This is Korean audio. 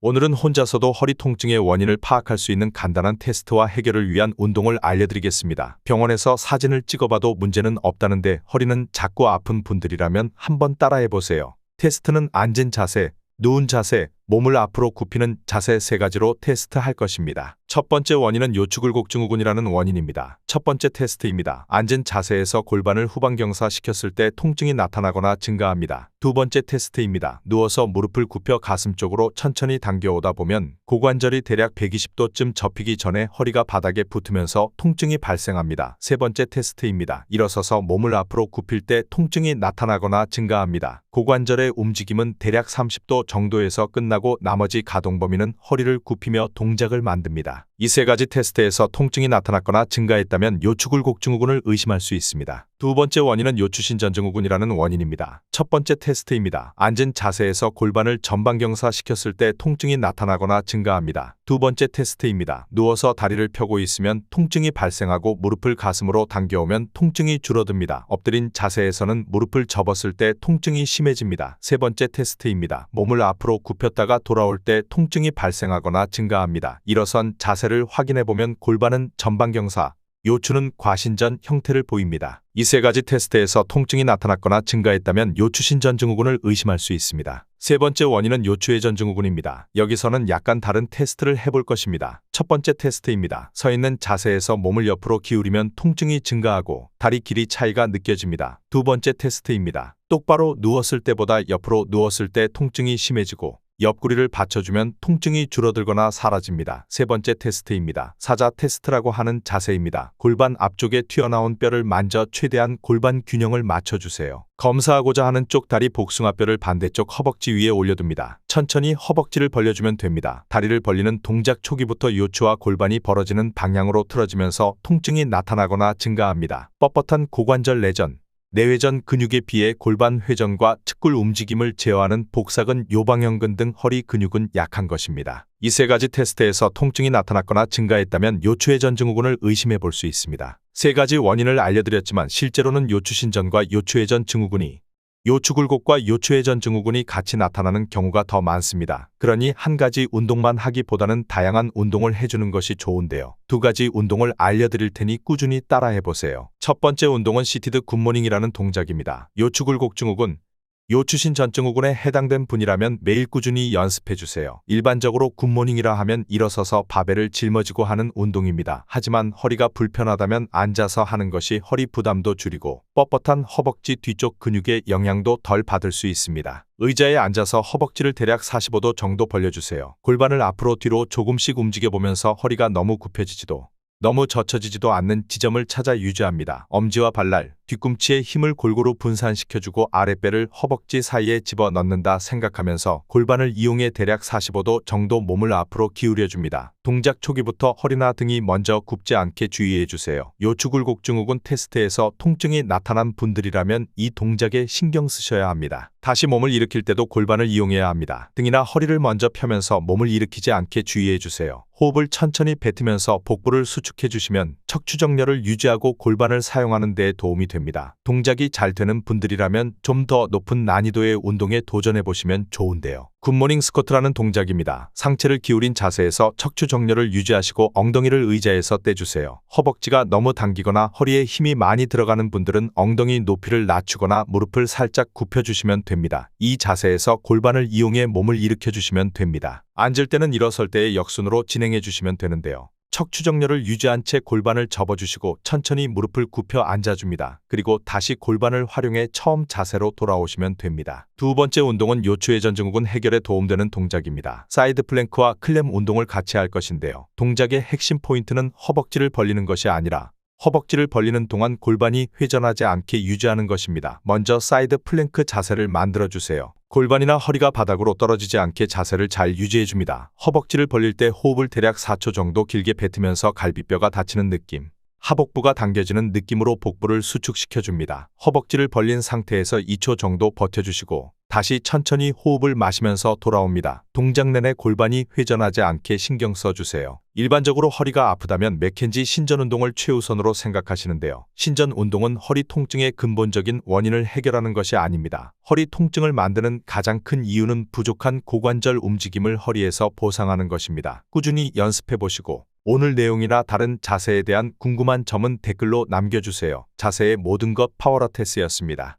오늘은 혼자서도 허리 통증의 원인을 파악할 수 있는 간단한 테스트와 해결을 위한 운동을 알려드리겠습니다. 병원에서 사진을 찍어봐도 문제는 없다는데 허리는 자꾸 아픈 분들이라면 한번 따라해보세요. 테스트는 앉은 자세, 누운 자세, 몸을 앞으로 굽히는 자세 3가지로 테스트할 것입니다. 첫 번째 원인은 요추굴곡 증후군이라는 원인입니다. 첫 번째 테스트입니다. 앉은 자세에서 골반을 후방경사 시켰을 때 통증이 나타나거나 증가합니다. 두 번째 테스트입니다. 누워서 무릎을 굽혀 가슴 쪽으로 천천히 당겨오다 보면 고관절이 대략 120도쯤 접히기 전에 허리가 바닥에 붙으면서 통증이 발생합니다. 세 번째 테스트입니다. 일어서서 몸을 앞으로 굽힐 때 통증이 나타나거나 증가합니다. 고관절의 움직임은 대략 30도 정도에서 끝나고 나머지 가동 범위는 허리를 굽히며 동작을 만듭니다. 이 3가지 테스트에서 통증이 나타났거나 증가했다면 요추굴곡 증후군을 의심할 수 있습니다. 두 번째 원인은 요추신전 증후군이라는 원인입니다. 첫 번째 테스트입니다. 앉은 자세에서 골반을 전방경사 시켰을 때 통증이 나타나거나 증가합니다. 두 번째 테스트입니다. 누워서 다리를 펴고 있으면 통증이 발생하고 무릎을 가슴으로 당겨오면 통증이 줄어듭니다. 엎드린 자세에서는 무릎을 접었을 때 통증이 심해집니다. 세 번째 테스트입니다. 몸을 앞으로 굽혔다가 돌아올 때 통증이 발생하거나 증가합니다. 일어선 자세를 확인해보면 골반은 전방경사, 요추는 과신전 형태를 보입니다. 이 3가지 테스트에서 통증이 나타났거나 증가했다면 요추신전 증후군을 의심할 수 있습니다. 세 번째 원인은 요추회전 증후군입니다. 여기서는 약간 다른 테스트를 해볼 것입니다. 첫 번째 테스트입니다. 서 있는 자세에서 몸을 옆으로 기울이면 통증이 증가하고 다리 길이 차이가 느껴집니다. 두 번째 테스트입니다. 똑바로 누웠을 때보다 옆으로 누웠을 때 통증이 심해지고 옆구리를 받쳐주면 통증이 줄어들거나 사라집니다. 세 번째 테스트입니다. 사자 테스트라고 하는 자세입니다. 골반 앞쪽에 튀어나온 뼈를 만져 최대한 골반 균형을 맞춰주세요. 검사하고자 하는 쪽 다리 복숭아뼈를 반대쪽 허벅지 위에 올려둡니다. 천천히 허벅지를 벌려주면 됩니다. 다리를 벌리는 동작 초기부터 요추와 골반이 벌어지는 방향으로 틀어지면서 통증이 나타나거나 증가합니다. 뻣뻣한 고관절 내전, 내외전 근육에 비해 골반 회전과 측골 움직임을 제어하는 복사근 요방형근 등 허리 근육은 약한 것입니다. 이 3가지 테스트에서 통증이 나타났거나 증가했다면 요추회전 증후군을 의심해 볼 수 있습니다. 3가지 원인을 알려드렸지만 실제로는 요추신전과 요추회전 증후군이 요추굴곡과 요추회전 증후군이 같이 나타나는 경우가 더 많습니다. 그러니 한 가지 운동만 하기보다는 다양한 운동을 해주는 것이 좋은데요. 2가지 운동을 알려드릴 테니 꾸준히 따라해보세요. 첫 번째 운동은 시티드 굿모닝이라는 동작입니다. 요추굴곡 증후군, 요추신전 증후군에 해당된 분이라면 매일 꾸준히 연습해주세요. 일반적으로 굿모닝이라 하면 일어서서 바벨을 짊어지고 하는 운동입니다. 하지만 허리가 불편하다면 앉아서 하는 것이 허리 부담도 줄이고 뻣뻣한 허벅지 뒤쪽 근육의 영향도 덜 받을 수 있습니다. 의자에 앉아서 허벅지를 대략 45도 정도 벌려주세요. 골반을 앞으로 뒤로 조금씩 움직여보면서 허리가 너무 굽혀지지도 너무 젖혀지지도 않는 지점을 찾아 유지합니다. 엄지와 발날, 뒤꿈치에 힘을 골고루 분산시켜주고 아랫배를 허벅지 사이에 집어넣는다 생각하면서 골반을 이용해 대략 45도 정도 몸을 앞으로 기울여줍니다. 동작 초기부터 허리나 등이 먼저 굽지 않게 주의해주세요. 요추굴곡 증후군 테스트에서 통증이 나타난 분들이라면 이 동작에 신경 쓰셔야 합니다. 다시 몸을 일으킬 때도 골반을 이용해야 합니다. 등이나 허리를 먼저 펴면서 몸을 일으키지 않게 주의해주세요. 호흡을 천천히 뱉으면서 복부를 수축해주시면 척추정렬을 유지하고 골반을 사용하는 데 도움이 됩니다. 동작이 잘 되는 분들이라면 좀 더 높은 난이도의 운동에 도전해보시면 좋은데요. 굿모닝 스쿼트라는 동작입니다. 상체를 기울인 자세에서 척추 정렬을 유지하시고 엉덩이를 의자에서 떼주세요. 허벅지가 너무 당기거나 허리에 힘이 많이 들어가는 분들은 엉덩이 높이를 낮추거나 무릎을 살짝 굽혀주시면 됩니다. 이 자세에서 골반을 이용해 몸을 일으켜주시면 됩니다. 앉을 때는 일어설 때의 역순으로 진행해주시면 되는데요. 척추 정렬을 유지한 채 골반을 접어주시고 천천히 무릎을 굽혀 앉아줍니다. 그리고 다시 골반을 활용해 처음 자세로 돌아오시면 됩니다. 두 번째 운동은 요추회전 증후군 해결에 도움되는 동작입니다. 사이드 플랭크와 클램 운동을 같이 할 것인데요. 동작의 핵심 포인트는 허벅지를 벌리는 것이 아니라 허벅지를 벌리는 동안 골반이 회전하지 않게 유지하는 것입니다. 먼저 사이드 플랭크 자세를 만들어주세요. 골반이나 허리가 바닥으로 떨어지지 않게 자세를 잘 유지해줍니다. 허벅지를 벌릴 때 호흡을 대략 4초 정도 길게 뱉으면서 갈비뼈가 닫히는 느낌, 하복부가 당겨지는 느낌으로 복부를 수축시켜줍니다. 허벅지를 벌린 상태에서 2초 정도 버텨주시고 다시 천천히 호흡을 마시면서 돌아옵니다. 동작 내내 골반이 회전하지 않게 신경 써주세요. 일반적으로 허리가 아프다면 맥켄지 신전 운동을 최우선으로 생각하시는데요. 신전 운동은 허리 통증의 근본적인 원인을 해결하는 것이 아닙니다. 허리 통증을 만드는 가장 큰 이유는 부족한 고관절 움직임을 허리에서 보상하는 것입니다. 꾸준히 연습해 보시고 오늘 내용이나 다른 자세에 대한 궁금한 점은 댓글로 남겨주세요. 자세의 모든 것 파워라테스였습니다.